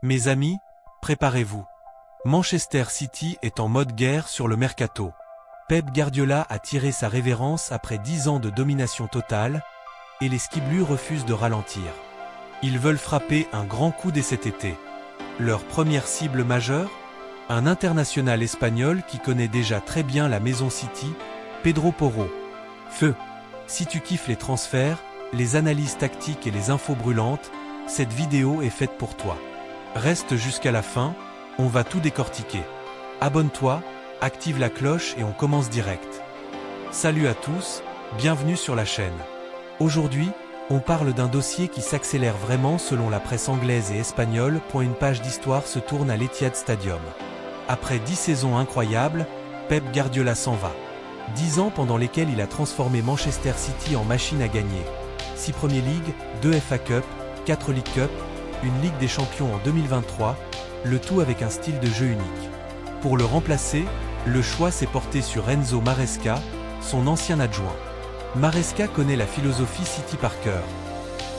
Mes amis, préparez-vous. Manchester City est en mode guerre sur le mercato. Pep Guardiola a tiré sa révérence après 10 ans de domination totale, et les Skiblus refusent de ralentir. Ils veulent frapper un grand coup dès cet été. Leur première cible majeure? Un international espagnol qui connaît déjà très bien la maison City, Pedro Porro. Feu! Si tu kiffes les transferts, les analyses tactiques et les infos brûlantes, cette vidéo est faite pour toi. Reste jusqu'à la fin, on va tout décortiquer. Abonne-toi, active la cloche et on commence direct. Salut à tous, bienvenue sur la chaîne. Aujourd'hui, on parle d'un dossier qui s'accélère vraiment selon la presse anglaise et espagnole. Une page d'histoire se tourne à l'Etihad Stadium. Après 10 saisons incroyables, Pep Guardiola s'en va. 10 ans pendant lesquels il a transformé Manchester City en machine à gagner. 6 Premier League, 2 FA Cup, 4 League Cup, une Ligue des Champions en 2023, le tout avec un style de jeu unique. Pour le remplacer, le choix s'est porté sur Enzo Maresca, son ancien adjoint. Maresca connaît la philosophie City par cœur.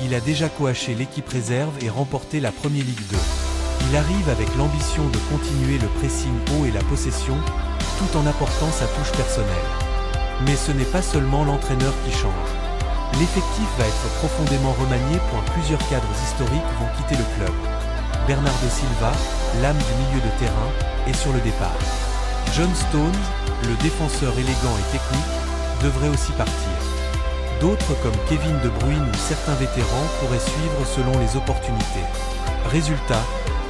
Il a déjà coaché l'équipe réserve et remporté la Premier League 2. Il arrive avec l'ambition de continuer le pressing haut et la possession, tout en apportant sa touche personnelle. Mais ce n'est pas seulement l'entraîneur qui change. L'effectif va être profondément remanié. Plusieurs cadres historiques vont quitter le club. Bernardo Silva, l'âme du milieu de terrain, est sur le départ. John Stones, le défenseur élégant et technique, devrait aussi partir. D'autres comme Kevin De Bruyne ou certains vétérans pourraient suivre selon les opportunités. Résultat,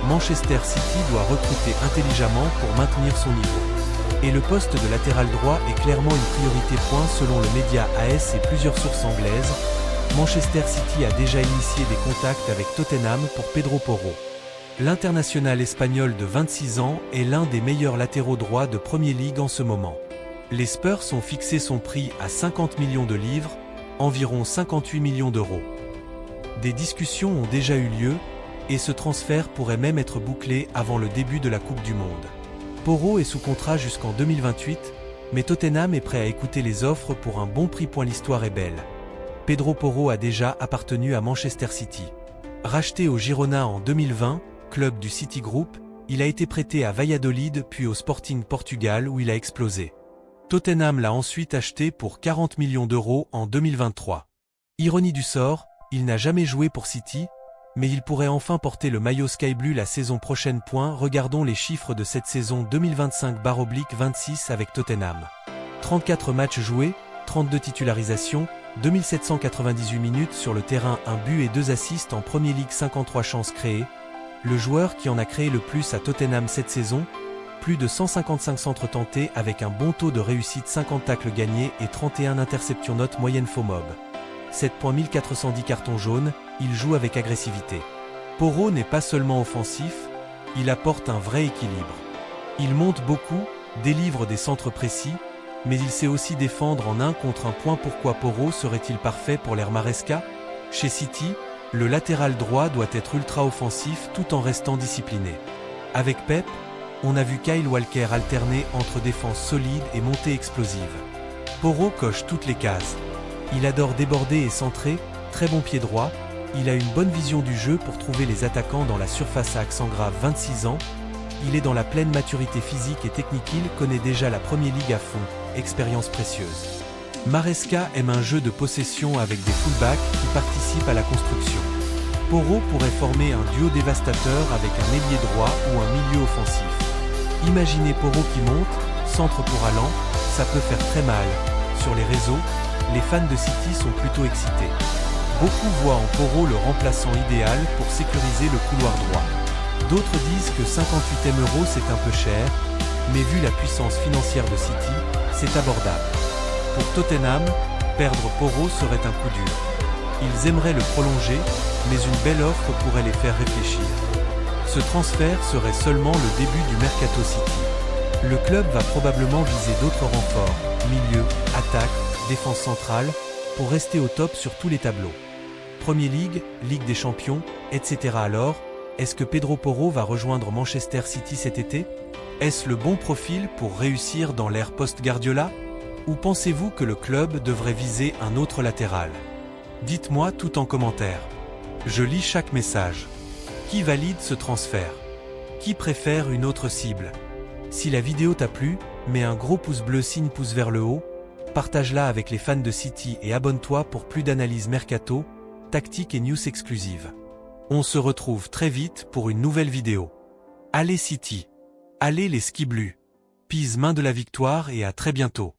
Manchester City doit recruter intelligemment pour maintenir son niveau. Et le poste de latéral droit est clairement une priorité. Selon le média AS et plusieurs sources anglaises, Manchester City a déjà initié des contacts avec Tottenham pour Pedro Porro. L'international espagnol de 26 ans est l'un des meilleurs latéraux droits de Premier League en ce moment. Les Spurs ont fixé son prix à 50 millions de livres, environ 58 millions d'euros. Des discussions ont déjà eu lieu, et ce transfert pourrait même être bouclé avant le début de la Coupe du Monde. Porro est sous contrat jusqu'en 2028, mais Tottenham est prêt à écouter les offres pour un bon prix. L'histoire est belle. Pedro Porro a déjà appartenu à Manchester City. Racheté au Girona en 2020, club du City Group, il a été prêté à Valladolid puis au Sporting Portugal où il a explosé. Tottenham l'a ensuite acheté pour 40 millions d'euros en 2023. Ironie du sort, il n'a jamais joué pour City, mais il pourrait enfin porter le maillot Sky Blue la saison prochaine. Regardons les chiffres de cette saison 2025/26 avec Tottenham. 34 matchs joués, 32 titularisations, 2798 minutes sur le terrain, 1 but et 2 assists en Premier League, 53 chances créées. Le joueur qui en a créé le plus à Tottenham cette saison, plus de 155 centres tentés avec un bon taux de réussite, 50 tacles gagnés et 31 interceptions. Note moyenne FOMOB. 7.1410 cartons jaunes, il joue avec agressivité. Porro n'est pas seulement offensif, il apporte un vrai équilibre. Il monte beaucoup, délivre des centres précis, mais il sait aussi défendre en 1 contre 1. Pourquoi Porro serait-il parfait pour l'ère Maresca? Chez City, le latéral droit doit être ultra offensif tout en restant discipliné. Avec Pep, on a vu Kyle Walker alterner entre défense solide et montée explosive. Porro coche toutes les cases. Il adore déborder et centrer, très bon pied droit, il a une bonne vision du jeu pour trouver les attaquants dans la surface à accent grave. 26 ans, il est dans la pleine maturité physique et technique, il connaît déjà la Premier League à fond, expérience précieuse. Maresca aime un jeu de possession avec des fullbacks qui participent à la construction. Porro pourrait former un duo dévastateur avec un ailier droit ou un milieu offensif. Imaginez Porro qui monte, centre pour Haaland, ça peut faire très mal. Sur les réseaux, les fans de City sont plutôt excités. Beaucoup voient en Porro le remplaçant idéal pour sécuriser le couloir droit. D'autres disent que 58 € c'est un peu cher, mais vu la puissance financière de City, c'est abordable. Pour Tottenham, perdre Porro serait un coup dur. Ils aimeraient le prolonger, mais une belle offre pourrait les faire réfléchir. Ce transfert serait seulement le début du Mercato City. Le club va probablement viser d'autres renforts, milieu, attaque, défense centrale, pour rester au top sur tous les tableaux. Premier League, Ligue des Champions, etc. Alors, est-ce que Pedro Porro va rejoindre Manchester City cet été? Est-ce le bon profil pour réussir dans l'ère post-Guardiola? Ou pensez-vous que le club devrait viser un autre latéral? Dites-moi tout en commentaire. Je lis chaque message. Qui valide ce transfert? Qui préfère une autre cible? Si la vidéo t'a plu, mets un gros pouce bleu signe pouce vers le haut, partage-la avec les fans de City et abonne-toi pour plus d'analyses mercato, tactiques et news exclusives. On se retrouve très vite pour une nouvelle vidéo. Allez City! Allez les skis bleus! Pise main de la victoire et à très bientôt.